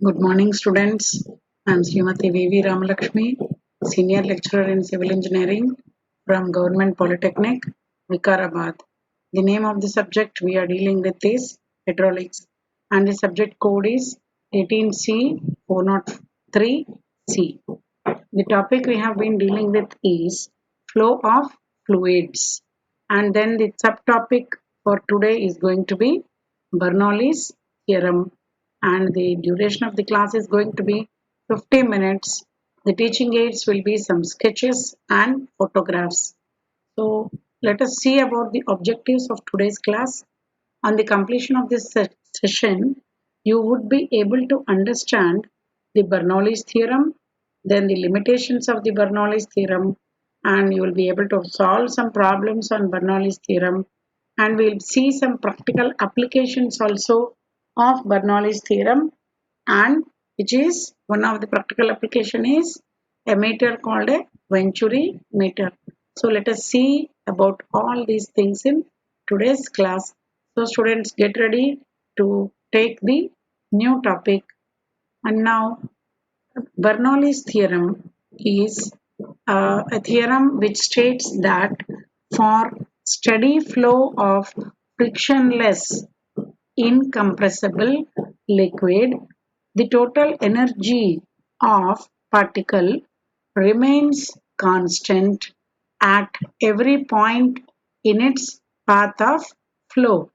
Good morning, students. I am Srimati V.V. Ramalakshmi, Senior Lecturer in Civil Engineering from Government Polytechnic, Vikarabad. The name of the subject we are dealing with is hydraulics, and the subject code is 18C 403C. The topic we have been dealing with is flow of fluids, and then the subtopic for today is going to be Bernoulli's theorem, and the duration of the class is going to be 50 minutes. The teaching aids will be some sketches and photographs. So let us see about the objectives of today's class. On the completion of this session, you would be able to understand the Bernoulli's theorem, then the limitations of the Bernoulli's theorem, and you will be able to solve some problems on Bernoulli's theorem, and we'll see some practical applications also of Bernoulli's theorem, and which is one of the practical application is a meter called a Venturi meter. So let us see about all these things in today's class. So students, get ready to take the new topic. And now Bernoulli's theorem is a theorem which states that for steady flow of frictionless incompressible liquid, the total energy of particle remains constant at every point in its path of flow.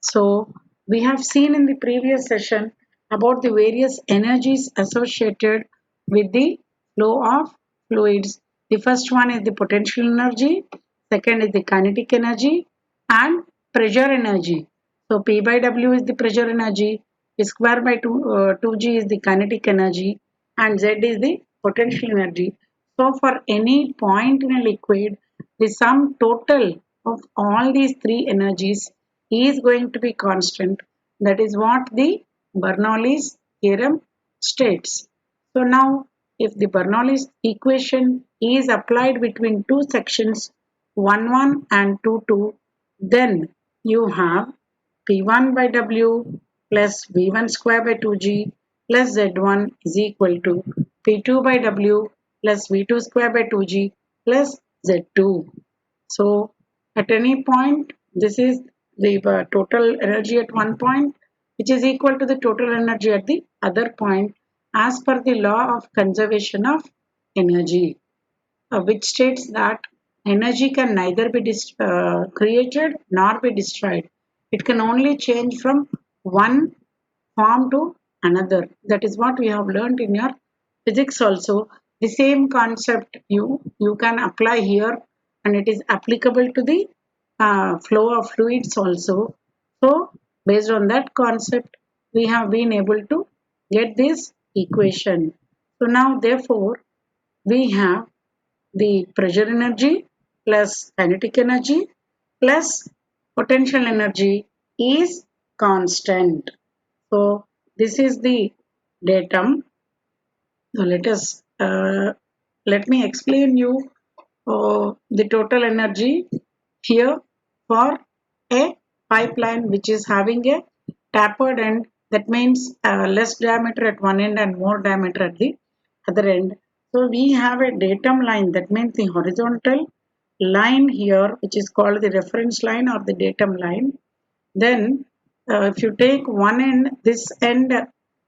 So, we have seen in the previous session about the various energies associated with the flow of fluids. The first one is the potential energy, second is the kinetic energy, and pressure energy. So, P by W is the pressure energy, P square by 2G is the kinetic energy, and Z is the potential energy. So, for any point in a liquid, the sum total of all these three energies is going to be constant. That is what the Bernoulli's theorem states. So now if the Bernoulli's equation is applied between two sections 1 and 2 then you have P1 by W plus V1 square by 2G plus Z1 is equal to P2 by W plus V2 square by 2G plus Z2. So at any point, this is the total energy at one point, which is equal to the total energy at the other point, as per the law of conservation of energy, which states that energy can neither be created nor be destroyed. It can only change from one form to another. That is what we have learned in your physics also. The same concept you can apply here, and it is applicable to the flow of fluids also. So based on that concept, we have been able to get this equation. So now therefore we have the pressure energy plus kinetic energy plus potential energy is constant. So this is the datum. So let me explain you the total energy here for a pipeline which is having a tapered end. That means less diameter at one end and more diameter at the other end. So we have a datum line, that means the horizontal line here, which is called the reference line or the datum line. Then if you take one end, this end,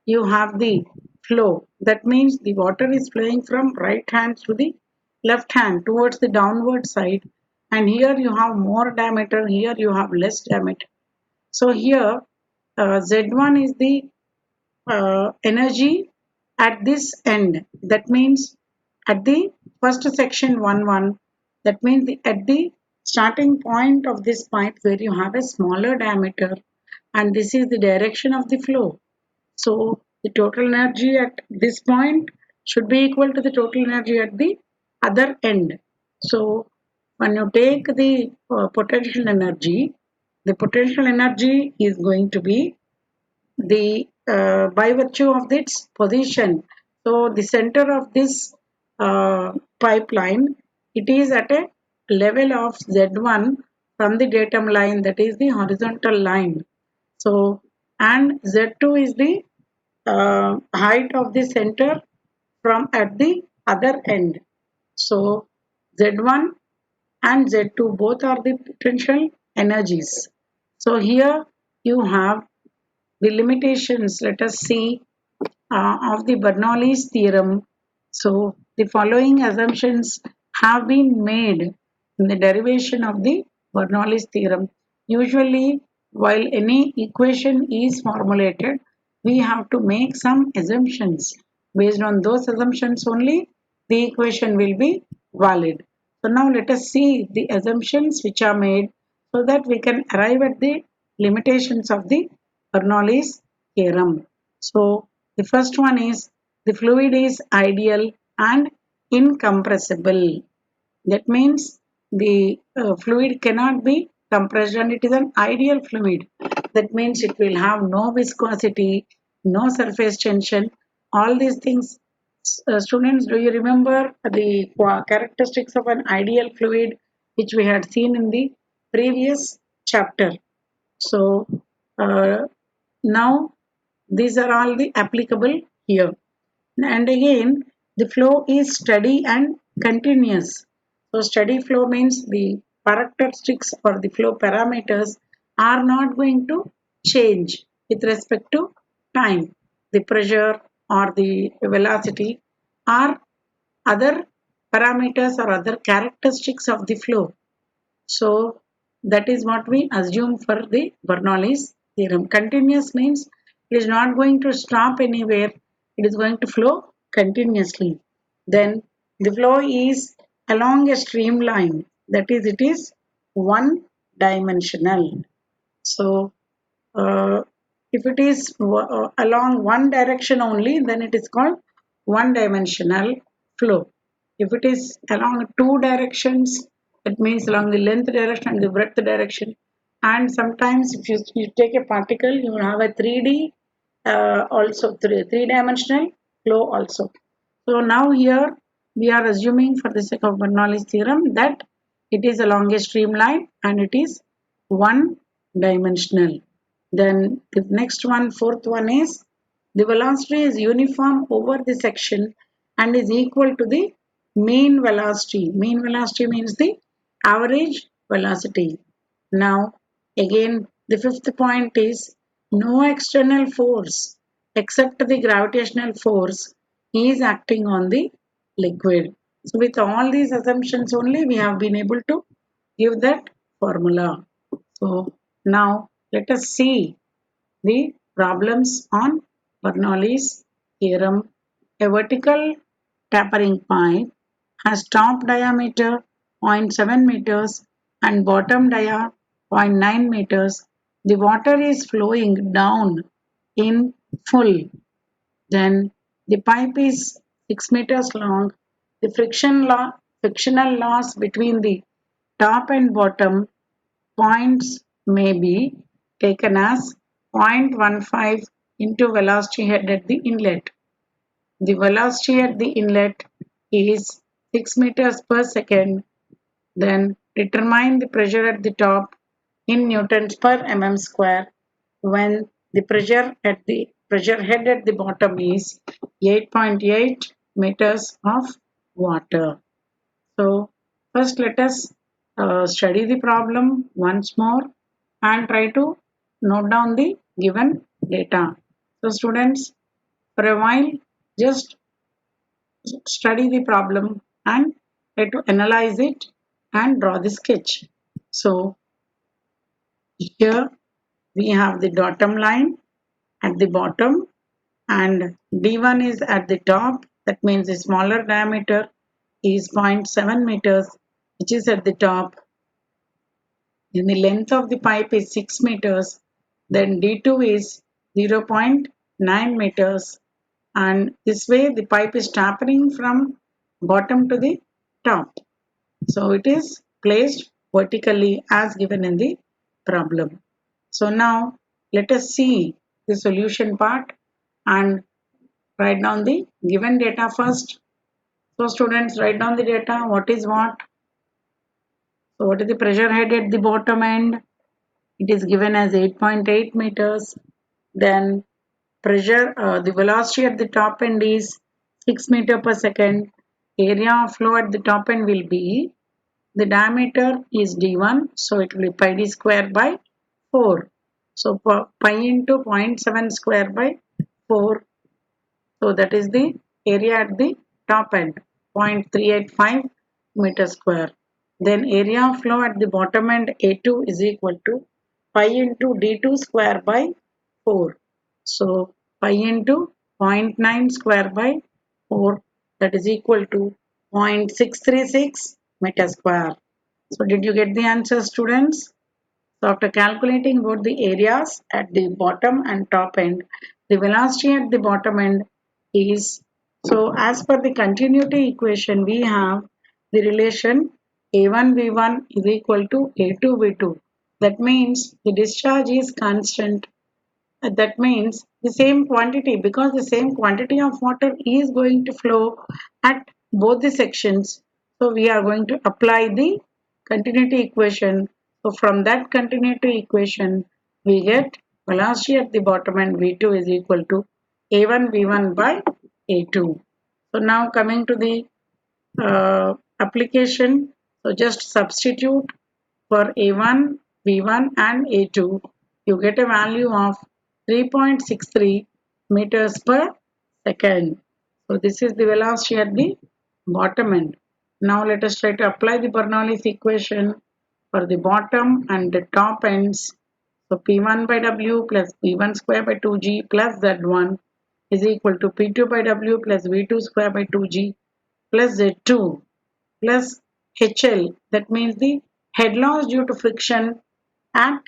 you have the flow. That means the water is flowing from right hand to the left hand towards the downward side. And here you have more diameter, here you have less diameter. So here Z1 is the energy at this end. That means at the first section 1 that means at the starting point of this pipe where you have a smaller diameter, and this is the direction of the flow. So the total energy at this point should be equal to the total energy at the other end. So when you take the potential energy is going to be the by virtue of its position. So the center of this pipeline, it is at a level of Z1 from the datum line, that is the horizontal line. So and Z2 is the height of the center from at the other end. So Z1 and Z2 both are the potential energies. So here you have the limitations. Let us see of the Bernoulli's theorem. So the following assumptions have been made in the derivation of the Bernoulli's theorem. Usually, while any equation is formulated, we have to make some assumptions. Based on those assumptions only, the equation will be valid. So now let us see the assumptions which are made so that we can arrive at the limitations of the Bernoulli's theorem. So the first one is the fluid is ideal and incompressible. That means the fluid cannot be compressed and it is an ideal fluid. That means it will have no viscosity, no surface tension. All these things, students, do you remember the characteristics of an ideal fluid which we had seen in the previous chapter? So uh, now these are all the applicable here. And again, the flow is steady and continuous. So steady flow means the characteristics or the flow parameters are not going to change with respect to time. The pressure or the velocity are other parameters or other characteristics of the flow. So that is what we assume for the Bernoulli's theorem. Continuous means it is not going to stop anywhere. It is going to flow continuously. Then the flow is along a streamline. That is, it is one dimensional. So uh, if it is along one direction only, then it is called one dimensional flow. If it is along two directions, that means along the length direction and the breadth direction. And sometimes if you take a particle, you will have a 3D also three-dimensional flow also. So now here we are assuming for the sake of Bernoulli's theorem that it is along a streamline and it is one dimensional. Then the next one, fourth one is the velocity is uniform over the section and is equal to the mean velocity. Mean velocity means the average velocity. Now again the fifth point is no external force except the gravitational force is acting on the liquid. So with all these assumptions only we have been able to give that formula. So now let us see the problems on Bernoulli's theorem. A vertical tapering pipe has top diameter zero point 0.7 meters and bottom dia zero point 0.9 meters. The water is flowing down in full. Then the pipe is 6 meters long. The frictional loss between the top and bottom points may be taken as 0.15 into velocity head at the inlet. The velocity at the inlet is 6 meters per second. Then determine the pressure at the top in newtons per mm square when the pressure head at the bottom is 8.8 meters of water. So first let us study the problem once more and try to note down the given data. So students, for a while just study the problem and try to analyze it and draw the sketch. So here we have the bottom line at the bottom and D1 is at the top. That means the smaller diameter is 0.7 meters, which is at the top. Then the length of the pipe is 6 meters. Then D2 is 0.9 meters. And this way the pipe is tapering from bottom to the top. So it is placed vertically as given in the problem. So now let us see the solution part and write down the given data first. So students, write down the data. What is what? So what is the pressure head at the bottom end? It is given as 8.8 meters. Then pressure, the velocity at the top end is 6 meter per second. Area of flow at the top end will be, the diameter is d1, so it will be pi d square by 4. So pi into 0.7 square by 4. So that is the area at the top end, 0.385 meter square. Then area of flow at the bottom end A2 is equal to pi into d2 square by 4. So pi into 0.9 square by 4, that is equal to 0.636 meter square. So did you get the answer, students? So after calculating both the areas at the bottom and top end, the velocity at the bottom end is, so as per the continuity equation, we have the relation A1 V1 is equal to A2 V2. That means the discharge is constant. That means the same quantity, because the same quantity of water is going to flow at both the sections. So we are going to apply the continuity equation. So from that continuity equation, we get velocity at the bottom end V2 is equal to A1 V1 by A2. So now coming to the application, so just substitute for A1, V1 and A2, you get a value of 3.63 meters per second. So this is the velocity at the bottom end. Now let us try to apply the Bernoulli's equation for the bottom and the top ends. So P1 by W plus P1 square by 2G plus Z1 is equal to P2 by W plus V2 square by 2G plus Z2 plus HL, that means the head loss due to friction at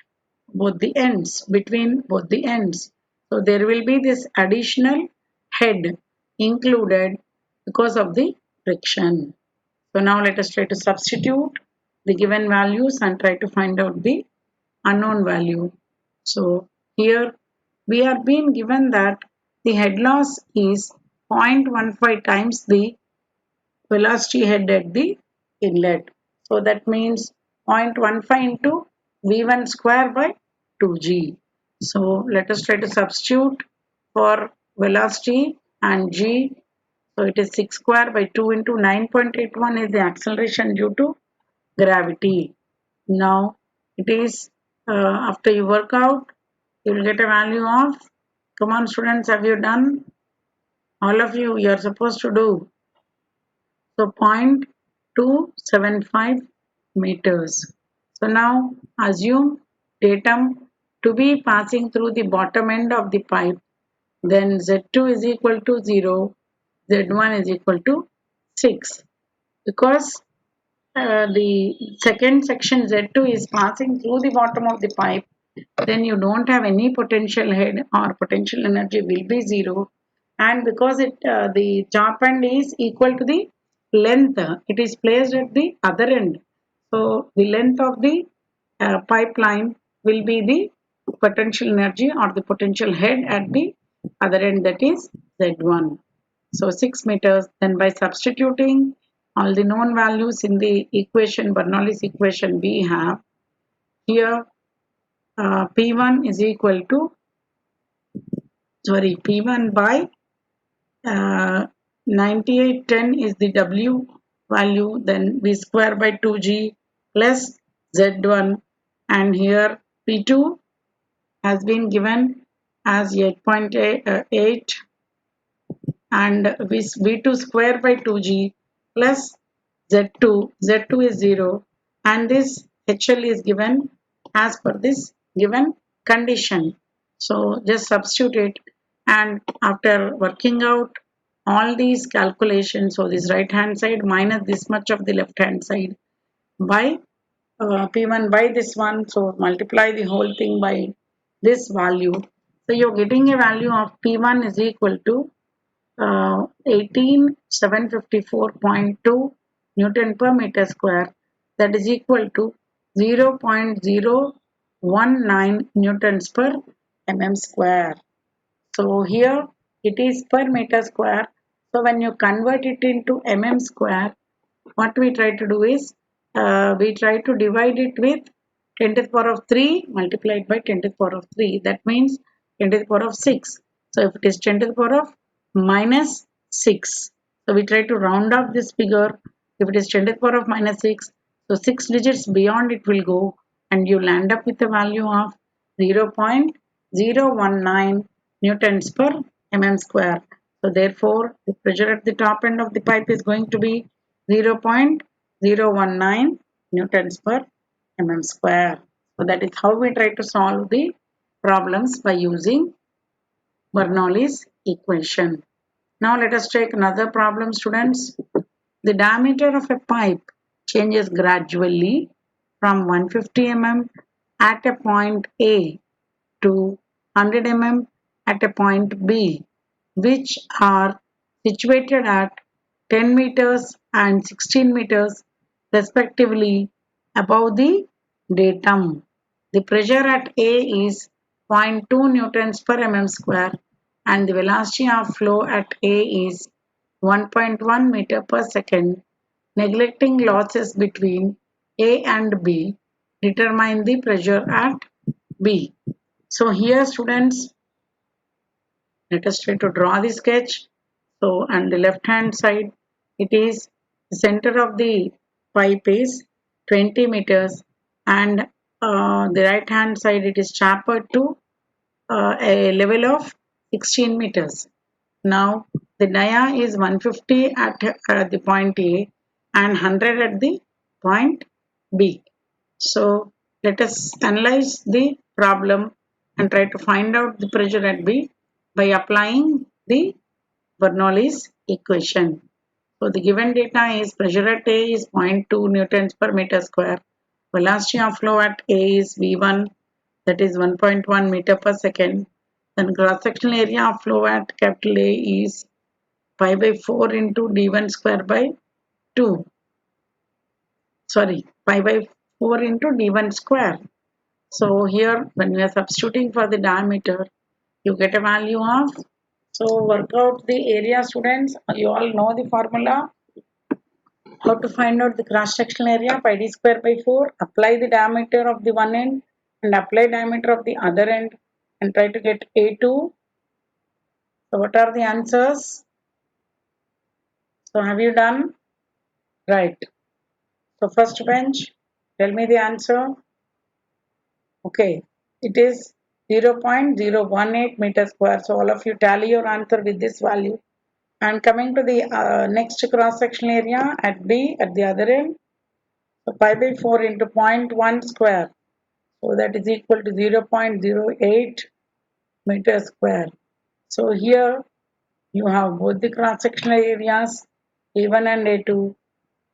both the ends, between both the ends. So there will be this additional head included because of the friction. So now let us try to substitute the given values and try to find out the unknown value. So here we are being given that the head loss is 0.15 times the velocity head at the inlet. So that means 0.15 into V1 square by 2G. So let us try to substitute for velocity and G. So it is 6 square by 2 into 9.81 is the acceleration due to gravity. Now it is, after you work out, you will get a value of, come on students, have you done? All of you, you are supposed to do. So 0.275 meters. So now assume datum to be passing through the bottom end of the pipe. Then Z2 is equal to 0, Z1 is equal to 6. Because the second section Z2 is passing through the bottom of the pipe, then you don't have any potential head, or potential energy will be 0. And because the top end is equal to the length, it is placed at the other end. So the length of the pipeline will be the potential energy or the potential head at the other end, that is Z1. So 6 meters. Then by substituting all the known values in the equation, Bernoulli's equation, we have here P1 is equal to, sorry, P1 by 9810 is the W value, then V square by 2G plus Z1, and here P2 has been given as 8.8 and V2 square by 2G plus Z2, Z2 is 0, and this HL is given as per this given condition. So just substitute it, and after working out all these calculations, so this right hand side minus this much of the left hand side by P1 by this one, so multiply the whole thing by this value. So you're getting a value of P1 is equal to 18754.2 Newton per meter square, that is equal to 0.019 newtons per mm square. So here it is per meter square. So when you convert it into mm square, what we try to do is, we try to divide it with 10 to the power of 3 multiplied by 10 to the power of 3. That means 10 to the power of 6. So if it is 10 to the power of minus 6, so we try to round off this figure. If it is 10 to the power of minus 6, so 6 digits beyond it will go and you land up with a value of 0.019 newtons per mm square. So therefore, the pressure at the top end of the pipe is going to be 0.019 newtons per mm square. So that is how we try to solve the problems by using Bernoulli's equation. Now let us take another problem, students. The diameter of a pipe changes gradually from 150 mm at a point A to 100 mm at a point B, which are situated at 10 meters and 16 meters respectively above the datum. The pressure at A is zero point 0.2 newtons per mm square and the velocity of flow at A is 1.1 meter per second. Neglecting losses between A and B, determine the pressure at B. So here students, let us try to draw the sketch. So on the left hand side, it is the center of the pipe is 20 meters and the right hand side it is tapered to a level of 16 meters. Now the dia is 150 at the point A and 100 at the point B. So let us analyze the problem and try to find out the pressure at B by applying the Bernoulli's equation. So the given data is pressure at A is zero point 0.2 newtons per meter square. Velocity of flow at A is V1, that is 1.1 meter per second. Then cross-sectional area of flow at capital A is pi by 4 into d1 square by 2. Sorry, pi by 4 into d1 square. So here when we are substituting for the diameter, you get a value of, so work out the area students, you all know the formula, how to find out the cross sectional area, pi d square by 4, apply the diameter of the one end and apply diameter of the other end and try to get A2. So what are the answers? So have you done? Right. So first bench, tell me the answer. Okay, it is 0.018 meter square. So all of you tally your answer with this value. And coming to the next cross sectional area at B at the other end. So pi by 4 into zero point 0.1 square. So that is equal to 0.08 meter square. So here you have both the cross sectional areas A1 and A2.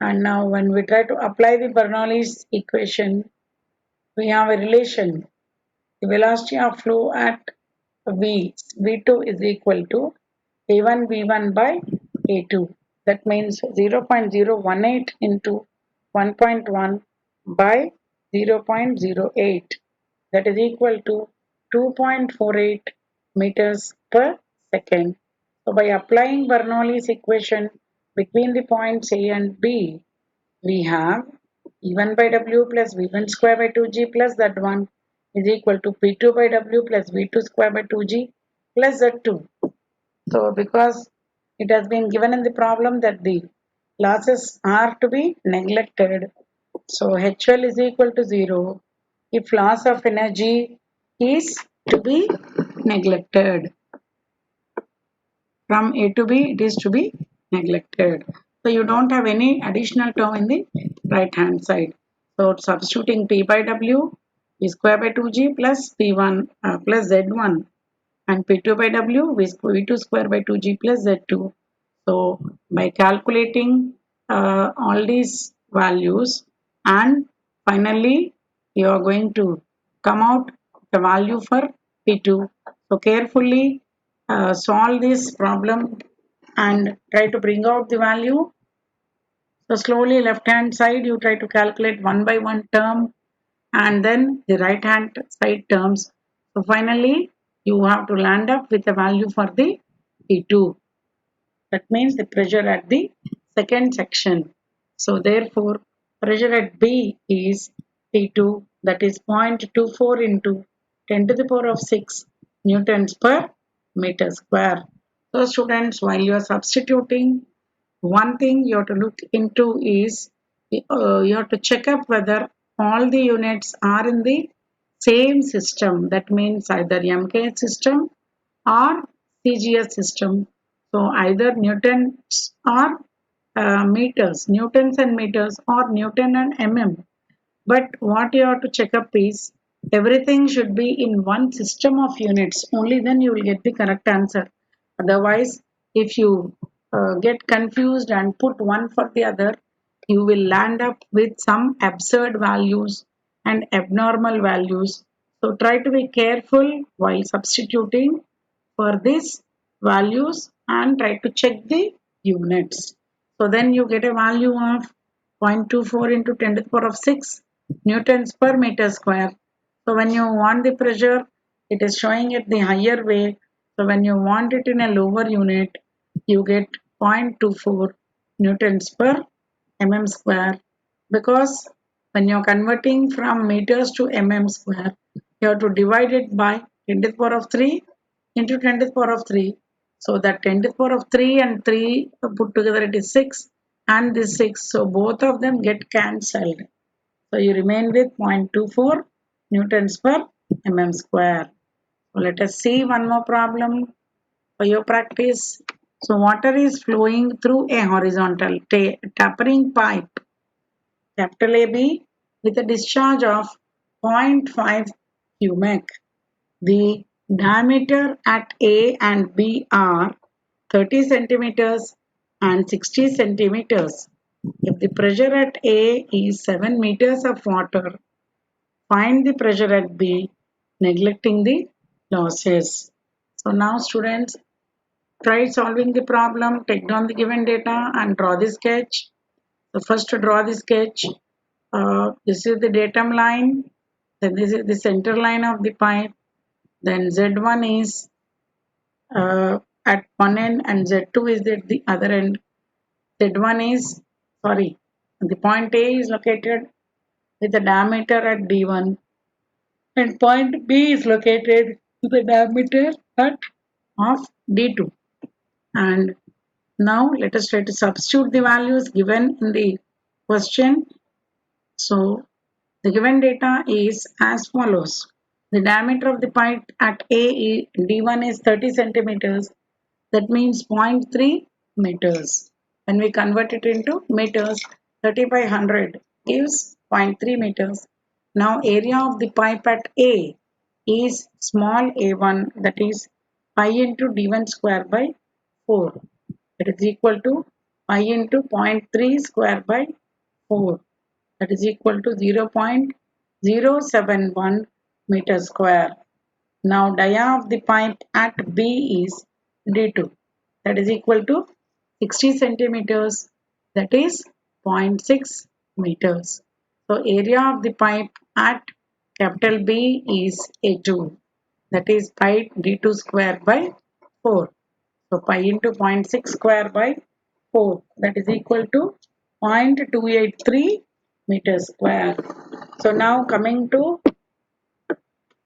And now when we try to apply the Bernoulli's equation, we have a relation. The velocity of flow at V2 is equal to A1 V1 by A2. That means 0.018 into 1.1 by 0.08. That is equal to 2.48 meters per second. So by applying Bernoulli's equation between the points A and B, we have E1 by W plus V1 square by 2G plus Z1 is equal to P2 by W plus V2 square by 2G plus Z2. So because it has been given in the problem that the losses are to be neglected. So HL is equal to 0 if loss of energy is to be neglected. From A to B, it is to be neglected. So you don't have any additional term in the right hand side. So substituting P by W is square by 2G plus P1 plus Z1 and P2 by W is V2 square by 2G plus Z2. So by calculating all these values and finally you are going to come out the value for P2. So carefully solve this problem and try to bring out the value. So slowly left hand side you try to calculate one by one term and then the right hand side terms. So finally you have to land up with a value for the P2. That means the pressure at the second section. So therefore pressure at B is P2, that is 0.24 into 10 to the power of 6 newtons per meter square. So students, while you are substituting, one thing you have to look into is you have to check up whether all the units are in the same system. That means either MKS system or CGS system. So either newtons or meters, newtons and meters, or Newton and mm. But what you have to check up is everything should be in one system of units. Only then you will get the correct answer. Otherwise, if you get confused and put one for the other, you will land up with some absurd values and abnormal values. So try to be careful while substituting for these values and try to check the units. So then you get a value of 0.24 into 10 to the power of 6 newtons per meter square. So when you want the pressure, it is showing it the higher way. So when you want it in a lower unit, you get 0.24 newtons per mm square. Because when you're converting from meters to mm square, you have to divide it by 10 to the power of 3 into 10 to the power of 3. So that 10 to the power of 3 and 3 put together it is 6 and this 6. So both of them get cancelled. So you remain with 0.24 newtons per mm square. So let us see one more problem for your practice. So water is flowing through a horizontal tapering pipe, capital AB, with a discharge of 0.5 cubic. The diameter at A and B are 30 centimeters and 60 centimeters. If the pressure at A is 7 meters of water, find the pressure at B, neglecting the losses. So now students, try solving the problem, take down the given data and draw the sketch. So first to draw the sketch, this is the datum line, then this is the center line of the pipe, then Z1 is at one end and Z2 is at the other end. Z1 is, sorry, the point A is located with the diameter at D1 and point B is located with the diameter at of D2. And now let us try to substitute the values given in the question. So the given data is as follows. The diameter of the pipe at D1 is 30 centimeters. That means 0.3 meters. When we convert it into meters, 30 by 100 gives 0.3 meters. Now area of the pipe at A is small a1, that is pi into d1 square by 4. That is equal to pi into 0.3 square by 4. That is equal to 0.071 meter square. Now dia of the pipe at B is D2, that is equal to 60 centimeters, that is zero point 0.6 meters. So area of the pipe at capital B is A2, that is pi D2 square by 4. So pi into 0.6 square by 4, that is equal to 0.283 meters square. So now coming to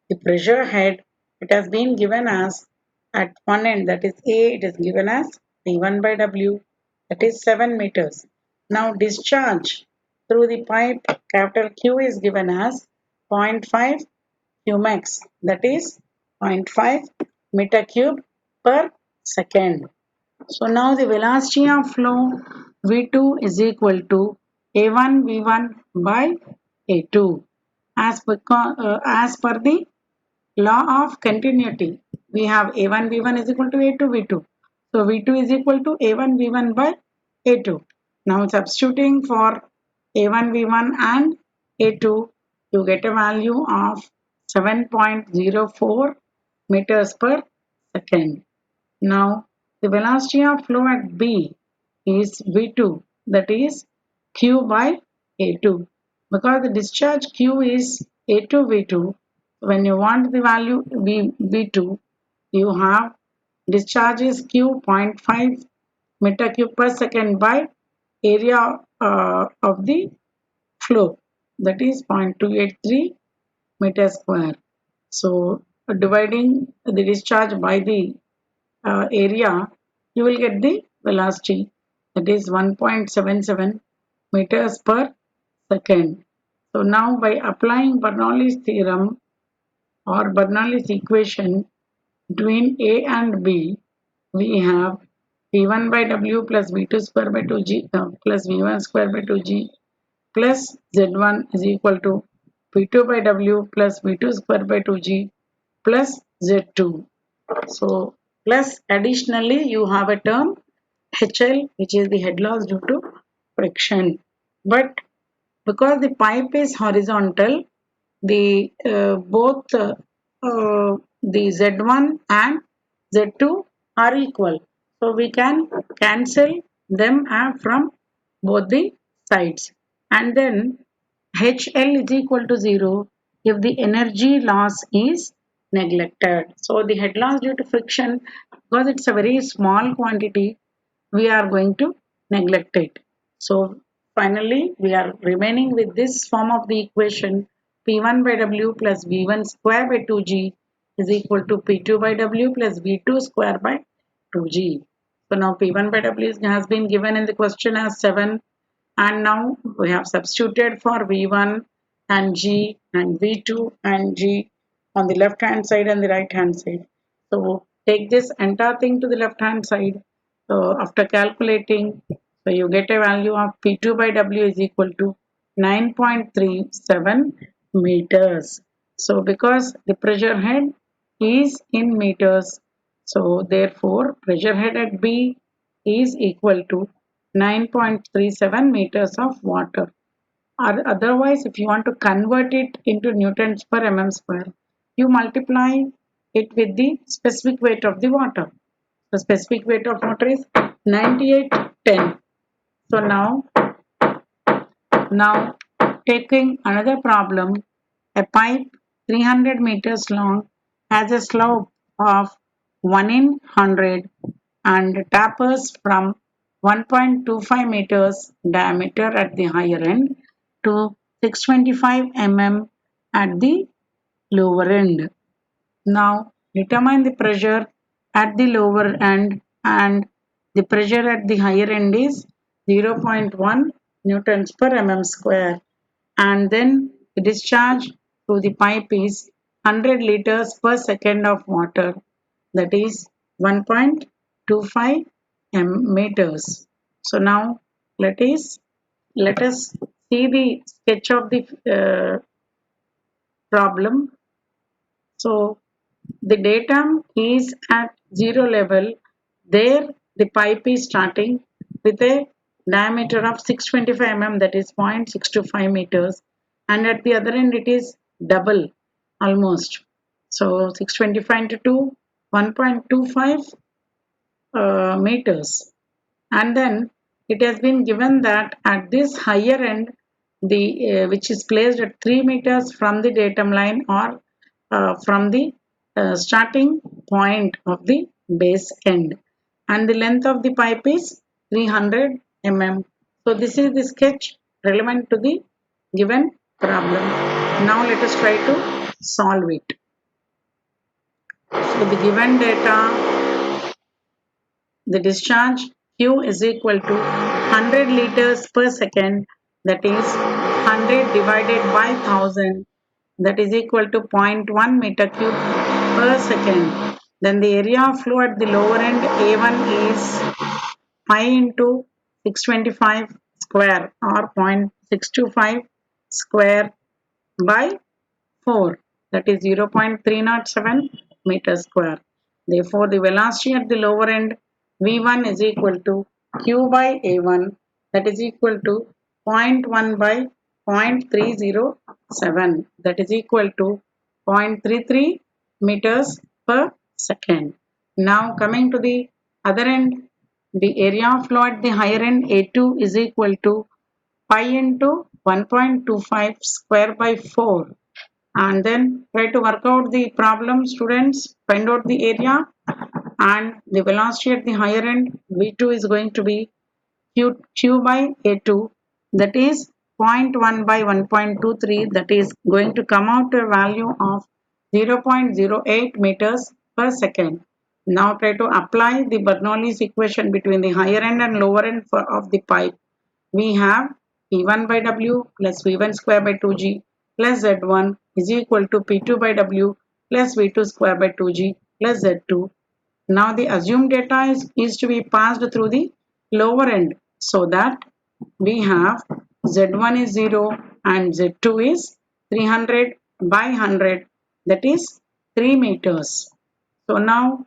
the pressure head, it has been given as at one end, that is A, it is given as P1 by W, that is 7 meters. Now discharge through the pipe capital Q is given as 0.5 Qmax, that is zero point 0.5 meter cube per second. So now the velocity of flow V2 is equal to A1 V1 by A2 as per the law of continuity. We have A1 V1 is equal to A2 V2. So V2 is equal to A1 V1 by A2. Now substituting for A1 V1 and A2, you get a value of 7.04 meters per second. Now the velocity of flow at B is V2, that is Q by A2. Because the discharge Q is A2 V2, when you want the value V2, you have discharge is Q zero point 0.5 meter cube per second by area of the flow, that is 0.283 meter square. So dividing the discharge by the area, you will get the velocity, that is 1.77 meters per second. So now by applying Bernoulli's theorem or Bernoulli's equation between A and B, we have V1 by W plus V2 square by 2G plus V1 square by 2G plus Z1 is equal to P2 by W plus V2 square by 2G plus Z2. So plus additionally you have a term HL, which is the head loss due to friction. But because the pipe is horizontal, the both the Z1 and Z2 are equal. So we can cancel them from both the sides. And then HL is equal to 0 if the energy loss is neglected. So the head loss due to friction, because it's a very small quantity, we are going to neglect it. So finally, we are remaining with this form of the equation P1 by W plus V1 square by 2G is equal to P2 by W plus V2 square by 2G. So now P1 by W has been given in the question as 7, and now we have substituted for V1 and G and V2 and G on the left hand side and the right hand side. So take this entire thing to the left hand side. So after calculating, so you get a value of P2 by W is equal to 9.37 meters. So because the pressure head is in meters, so therefore pressure head at B is equal to 9.37 meters of water. Or otherwise, if you want to convert it into newtons per mm square, you multiply it with the specific weight of the water. The specific weight of water is 9810. So now taking another problem, a pipe 300 meters long has a slope of 1 in 100 and tapers from 1.25 meters diameter at the higher end to 625 mm at the lower end. Now determine the pressure at the lower end, and the pressure at the higher end is 0.1 newtons per mm square, and then the discharge through the pipe is 100 liters per second of water, that is 1.25 meters. So now let us see the sketch of the problem. So the datum is at zero level. There the pipe is starting with a diameter of 625 mm, that is 0.625 meters, and at the other end it is double almost. So 625 into 2, 1.25 meters. And then it has been given that at this higher end, the which is placed at 3 meters from the datum line, or from the starting point of the base end, and the length of the pipe is 300 mm. So this is the sketch relevant to the given problem. Now let us try to solve it. So the given data, the discharge Q is equal to 100 liters per second, that is 100 divided by 1000, that is equal to 0.1 meter cube per second. Then the area of flow at the lower end A1 is pi into 625 square, or 0.625 square by 4, that is 0.307 meters square. Therefore, the velocity at the lower end V1 is equal to Q by A1, that is equal to zero point 0.1 by 0.307, that is equal to 0.33 meters per second. Now coming to the other end, the area of flow at the higher end A2 is equal to pi into 1.25 square by 4, and then try to work out the problem, students. Find out the area, and the velocity at the higher end V2 is going to be q by A2, that is zero point 0.1 by 1.23, that is going to come out to a value of 0.08 meters per second. Now try to apply the Bernoulli's equation between the higher end and lower end of the pipe. We have P1 by W plus V1 square by 2G plus Z1 is equal to P2 by W plus V2 square by 2G plus Z2. Now the assumed data is to be passed through the lower end, so that we have Z1 is 0 and Z2 is 300 by 100, that is 3 meters. So now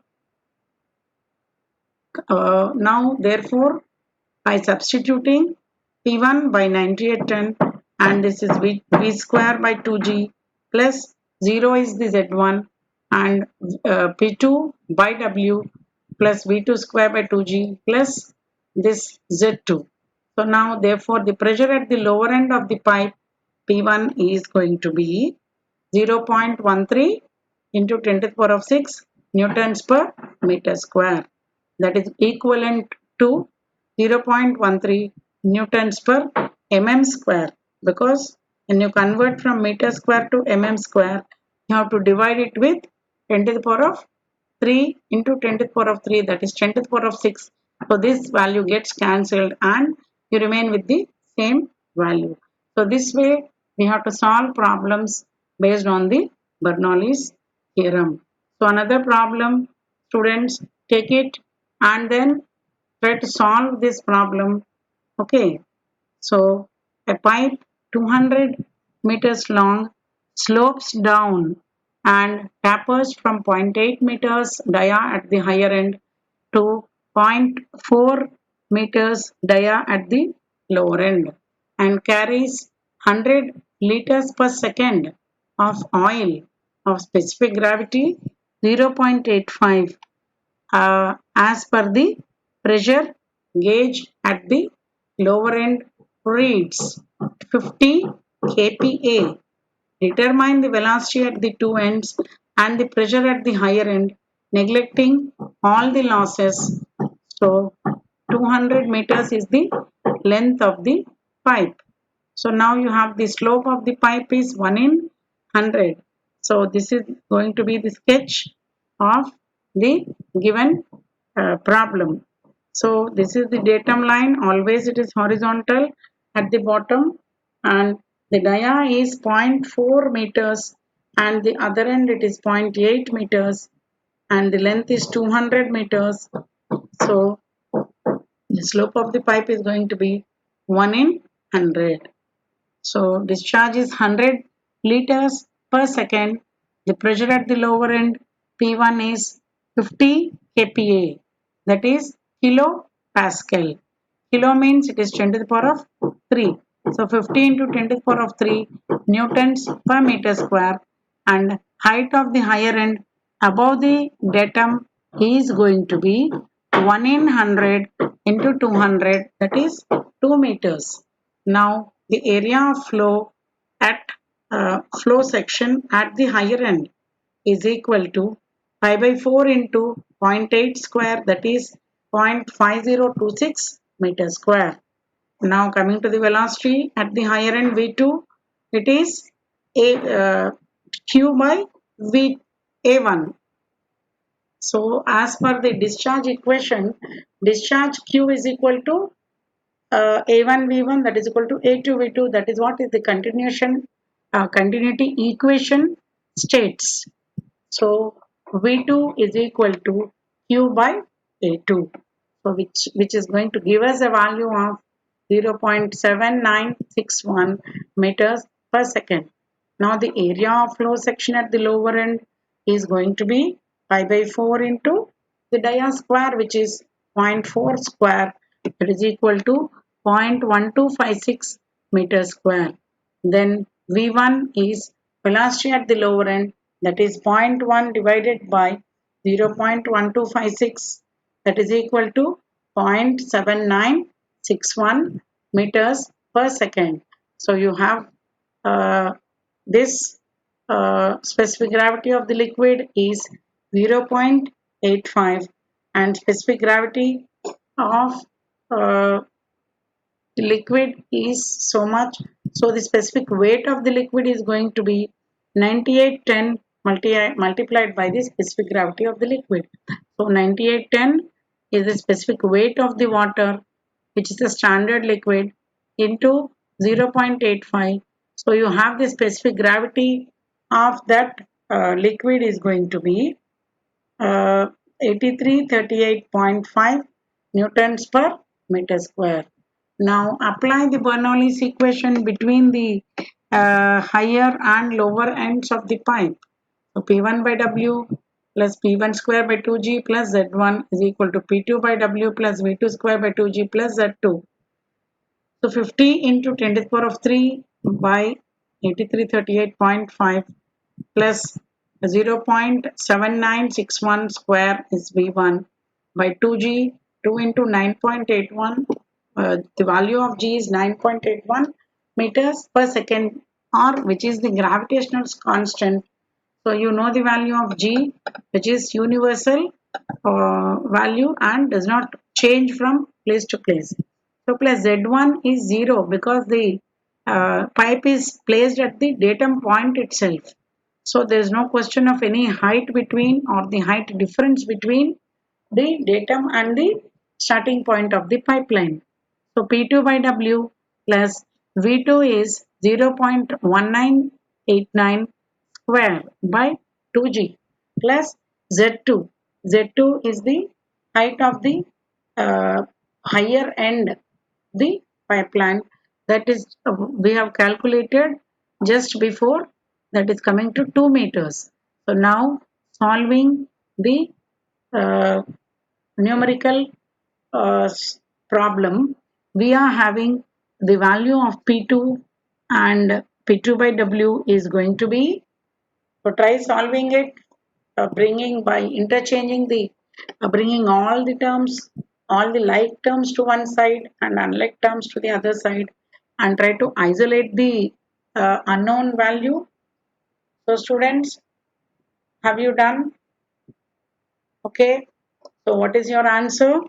therefore, by substituting P1 by 9810, and this is V square by 2G plus 0 is the Z1, and P2 by W plus V2 square by 2G plus this Z2. So now therefore the pressure at the lower end of the pipe P1 is going to be 0.13 into 10 to the power of 6 newtons per meter square, that is equivalent to 0.13 newtons per mm square, because when you convert from meter square to mm square, you have to divide it with 10 to the power of 3 into 10 to the power of 3, that is 10 to the power of 6. So this value gets cancelled and you remain with the same value. So this way we have to solve problems based on the Bernoulli's theorem. So another problem, students, take it and then try to solve this problem. Okay, so a pipe 200 meters long slopes down and tapers from 0.8 meters dia at the higher end to zero point 0.4 meters dia at the lower end, and carries 100 liters per second of oil of specific gravity 0.85 as per the pressure gauge at the lower end reads 50 kPa. Determine the velocity at the two ends and the pressure at the higher end, neglecting all the losses. So 200 meters is the length of the pipe. So now you have the slope of the pipe is 1 in 100. So this is going to be the sketch of the given problem. So this is the datum line. Always it is horizontal at the bottom, and the dia is zero point 0.4 meters and the other end it is 0.8 meters and the length is 200 meters. So the slope of the pipe is going to be 1 in 100. So discharge is 100 liters per second. The pressure at the lower end P1 is 50 kPa, that is kilo pascal. Kilo means it is 10 to the power of 3. So 50 into 10 to the power of 3 newtons per meter square, and height of the higher end above the datum is going to be 1 in 100 into 200, that is 2 meters. Now the area of flow at flow section at the higher end is equal to pi by 4 into zero point 0.8 square, that is 0.5026 meter square. Now coming to the velocity at the higher end V2, it is Q by V A1. So as per the discharge equation, discharge Q is equal to A1 V1, that is equal to A2 V2, that is what is the continuity equation states. So V2 is equal to Q by A2, so which is going to give us a value of 0.7961 meters per second. Now the area of flow section at the lower end is going to be pi by 4 into the dia square, which is 0.4 square, that is equal to 0.1256 meters square. Then V1 is velocity at the lower end, that is 0.1 divided by 0.1256, that is equal to 0.7961 meters per second. So you have this specific gravity of the liquid is 0.85 and specific gravity of uh, the liquid is so much. So the specific weight of the liquid is going to be 9810 multiplied by the specific gravity of the liquid. So 9810 is the specific weight of the water, which is the standard liquid, into 0.85. So you have the specific gravity of that liquid is going to be uh, 8338.5 newtons per meter square. Now apply the Bernoulli's equation between the higher and lower ends of the pipe. So P1 by W plus P1 square by 2G plus Z1 is equal to P2 by W plus V2 square by 2G plus Z2. So 50 into 10 to the power of 3 by 8338.5 plus 0.7961 square is V1 by 2G, 2 into 9.81. The value of G is 9.81 meters per second, or which is the gravitational constant. So you know the value of G, which is universal value and does not change from place to place. So plus Z1 is 0 because the pipe is placed at the datum point itself. So there is no question of any height between or the height difference between the datum and the starting point of the pipeline. So P2 by W plus V2 is 0.1989 square by 2G plus Z2. Z2 is the height of the higher end the pipeline, that is we have calculated just before, that is coming to 2 meters. So now solving the uh, numerical uh, problem, we are having the value of P2 and P2 by W is going to be, so try solving it, bringing by interchanging the, bringing all the terms, all the like terms to one side and unlike terms to the other side, and try to isolate the unknown value. So students, have you done? Okay. So what is your answer?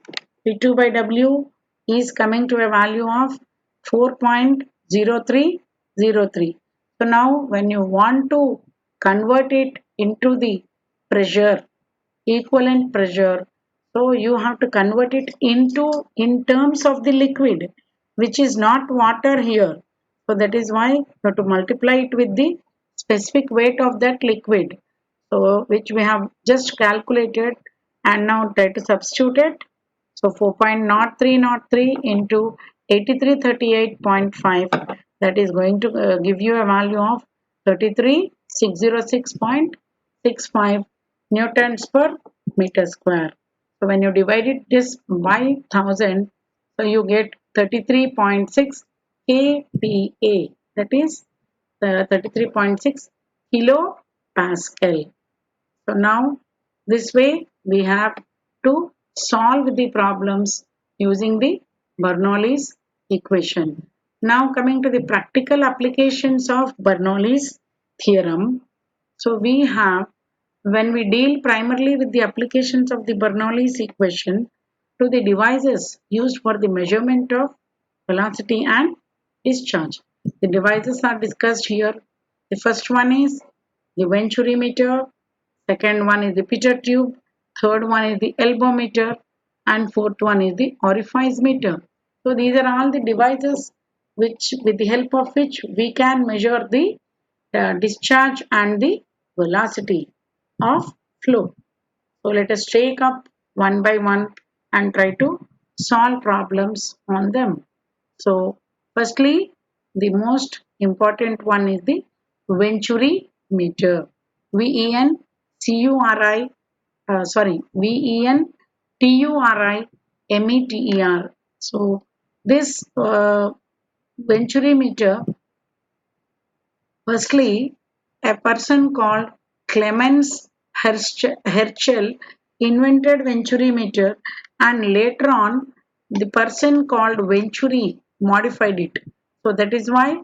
P2 by W is coming to a value of 4.0303. So now when you want to convert it into the pressure, equivalent pressure, so you have to convert it into in terms of the liquid, which is not water here. So that is why you have to multiply it with the specific weight of that liquid. So which we have just calculated, and now try to substitute it. So 4.0303 into 8338.5, that is going to give you a value of 33606.65 newtons per meter square. So when you divide it this by 1000, so you get 33.6 kPa, that is 33.6 kilo Pascal. So now this way we have to solve the problems using the Bernoulli's equation. Now coming to the practical applications of Bernoulli's theorem. So we have, when we deal primarily with the applications of the Bernoulli's equation to the devices used for the measurement of velocity and discharge. The devices are discussed here. The first one is the venturimeter, second one is the pitot tube, third one is the elbow meter, and fourth one is the orifice meter. So these are all the devices which, with the help of which we can measure the discharge and the velocity of flow. So let us take up one by one and try to solve problems on them. So firstly, the most important one is the Venturi meter. VENCURI, VENTURIMETER. So this Venturi meter, firstly, a person called Clemens Herschel invented venturimeter, and later on the person called Venturi modified it. So that is why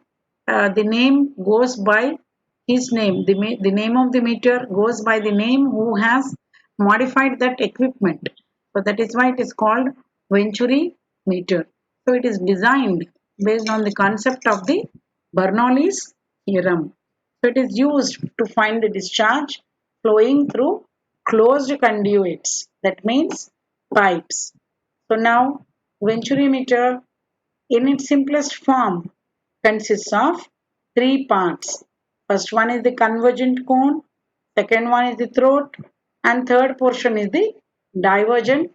the name goes by his name. The name of the meter goes by the name who has modified that equipment. So that is why it is called Venturi meter. So it is designed based on the concept of the Bernoulli's theorem. So it is used to find the discharge flowing through closed conduits. that means pipes. So now venturimeter in its simplest form consists of three parts. First one is the convergent cone, second one is the throat, and third portion is the divergent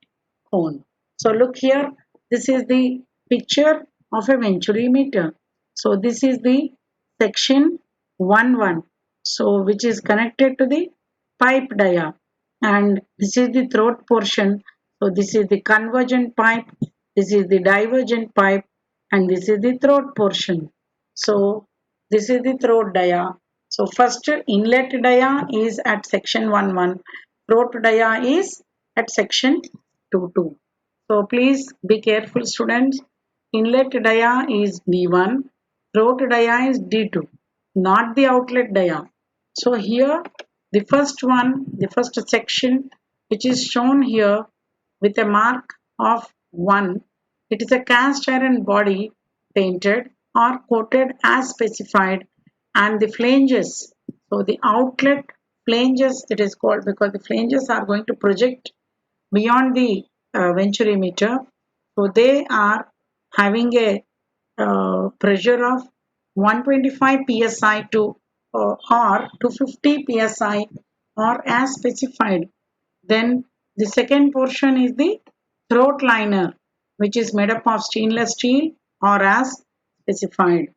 cone. So look here, this is the picture of a venturimeter. So this is the section 1 so which is connected to the pipe dia, and this is the throat portion. So this is the convergent pipe, this is the divergent pipe, and this is the throat portion. So this is the throat dia. So first inlet dia is at section 1 throat dia is at section 2 So please be careful students. Inlet dia is D1, throat dia is D2, not the outlet dia. So here the first one, the first section which is shown here with a mark of 1, it is a cast iron body painted or coated as specified, and the flanges, so the outlet flanges it is called because the flanges are going to project beyond the venturimeter. So they are having a pressure of 125 psi to or 250 psi or as specified. Then the second portion is the throat liner, which is made up of stainless steel or as specified.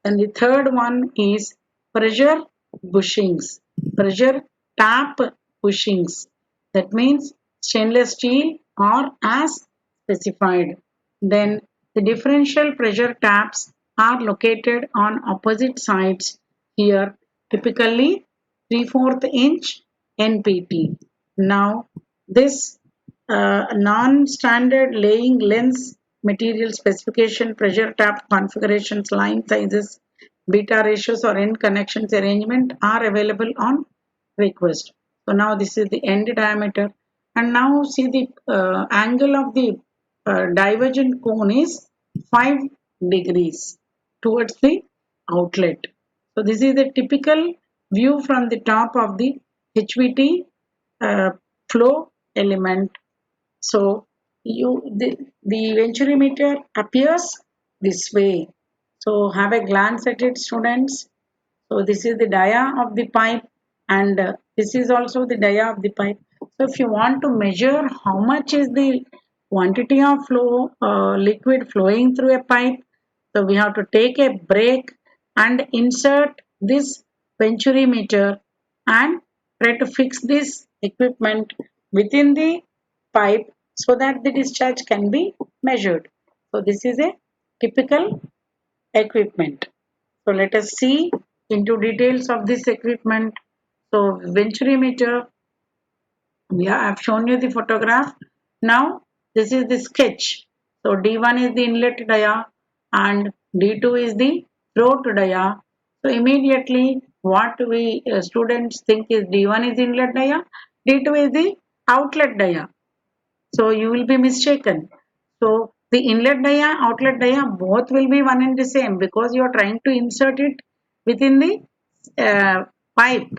And the third one is pressure bushings, pressure tap bushings. That means stainless steel or as specified. Then the differential pressure taps are located on opposite sides here, typically 3/4 inch NPT. Now this non-standard laying lens material specification, pressure tap configurations, line sizes, beta ratios or end connections arrangement are available on request. So now this is the end diameter, and now see the angle of the divergent cone is 5 degrees towards the outlet. So this is the typical view from the top of the HVT flow element. So the venturimeter appears this way. So have a glance at it, students. So this is the dia of the pipe, and this is also the dia of the pipe. So if you want to measure how much is the quantity of flow liquid flowing through a pipe, so we have to take a break and insert this venturimeter and try to fix this equipment within the pipe so that the discharge can be measured. So this is a typical equipment. So let us see into details of this equipment. So venturimeter, yeah, I've shown you the photograph. Now this is the sketch. So D1 is the inlet dia and D2 is the throat dia. So immediately what we students think is D1 is inlet dia, D2 is the outlet dia. So you will be mistaken. So the inlet dia, outlet dia, both will be one and the same because you are trying to insert it within the pipe,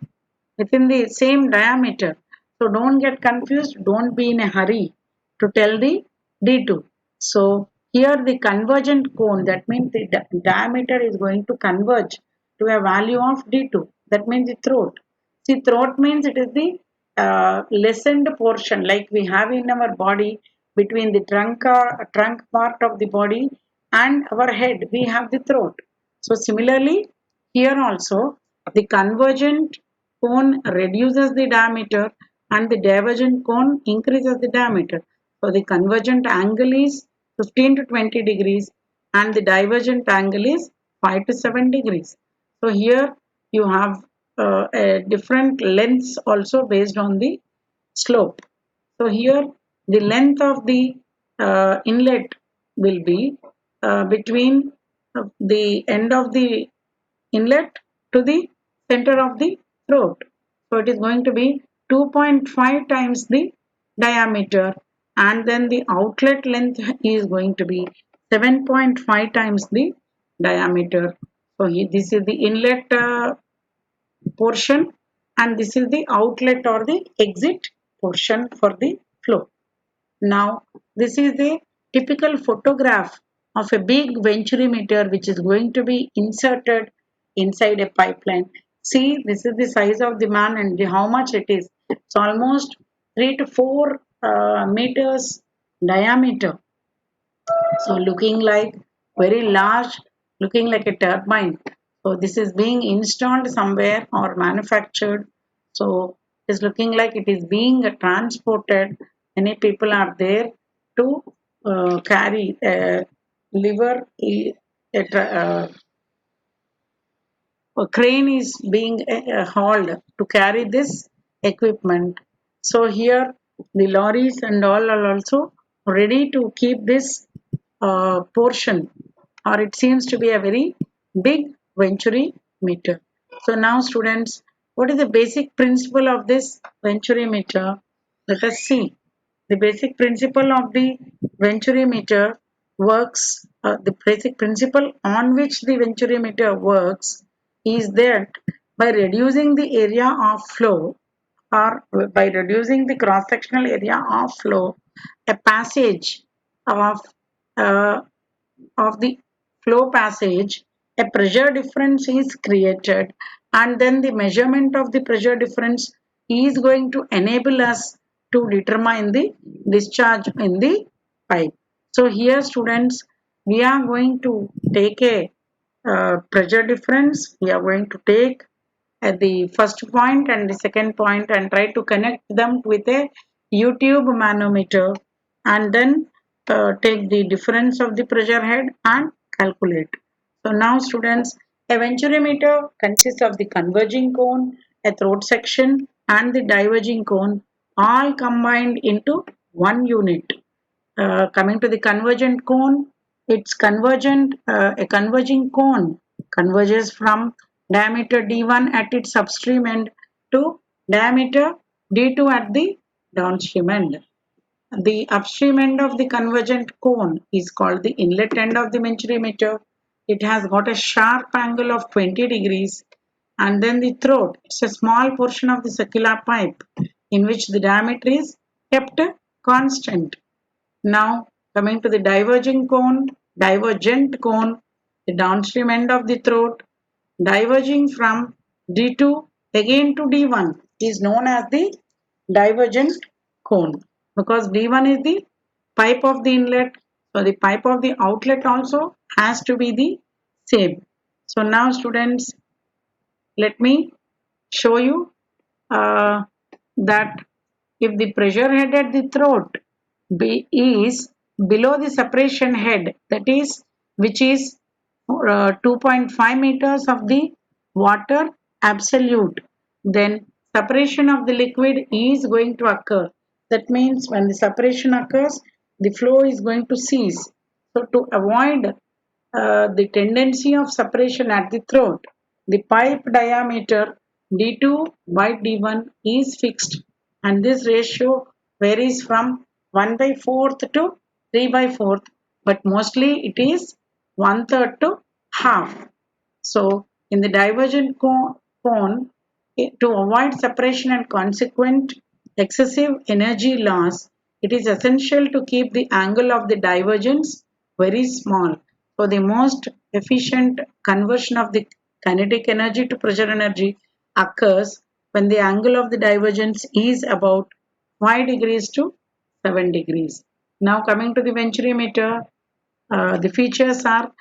within the same diameter. So don't get confused, don't be in a hurry to tell the D2. So here the convergent cone, that means the diameter is going to converge to a value of D2. That means the throat. See, throat means it is the lessened portion like we have in our body between the trunk part of the body and our head. We have the throat. So similarly, here also the convergent cone reduces the diameter and the divergent cone increases the diameter. So the convergent angle is 15 to 20 degrees and the divergent angle is 5 to 7 degrees. So here you have a different lengths also based on the slope. So here the length of the inlet will be between the end of the inlet to the center of the throat. So it is going to be 2.5 times the diameter, and then the outlet length is going to be 7.5 times the diameter. So this is the inlet portion and this is the outlet or the exit portion for the flow. Now, this is a typical photograph of a big venturimeter which is going to be inserted inside a pipeline. See, this is the size of the man and how much it is. It's almost 3 to 4 meters diameter. So looking like very large, looking like a turbine. So this is being installed somewhere or manufactured. So it's looking like it is being transported. Many people are there to carry liver. A crane is being hauled to carry this equipment. So here the lorries and all are also ready to keep this portion, or it seems to be a very big venturi meter. So now students, what is the basic principle of this venturi meter? Let us see. The basic principle of the venturi meter works, the basic principle on which the venturi meter works is that by reducing the area of flow, or by reducing the cross-sectional area of flow, a passage of uh, the flow passage, a pressure difference is created, and then the measurement of the pressure difference is going to enable us to determine the discharge in the pipe. So here students, we are going to take a pressure difference. We are going to take at the first point and the second point and try to connect them with a YouTube manometer, and then take the difference of the pressure head and calculate. So now students, a venturimeter consists of the converging cone, a throat section and the diverging cone all combined into one unit. Coming to the convergent cone, it's convergent, a converging cone converges from diameter D1 at its upstream end to diameter D2 at the downstream end. The upstream end of the convergent cone is called the inlet end of the venturimeter. It has got a sharp angle of 20 degrees. And then the throat, it's a small portion of the circular pipe in which the diameter is kept constant. Now coming to the divergent cone, the downstream end of the throat, diverging from D2 again to D1 is known as the divergent cone, because D1 is the pipe of the inlet, so the pipe of the outlet also has to be the same. So now students, let me show you that if the pressure head at the throat is below the separation head, that is, which is 2.5 meters of the water absolute, then separation of the liquid is going to occur. That means when the separation occurs, the flow is going to cease. So to avoid the tendency of separation at the throat, the pipe diameter D2 by D1 is fixed, and this ratio varies from 1 by 4th to 3 by 4th, but mostly it is 1/3 to half. So in the divergent cone, to avoid separation and consequent excessive energy loss, it is essential to keep the angle of the divergence very small. So the most efficient conversion of the kinetic energy to pressure energy occurs when the angle of the divergence is about 5 degrees to 7 degrees. Now coming to the venturimeter, the features are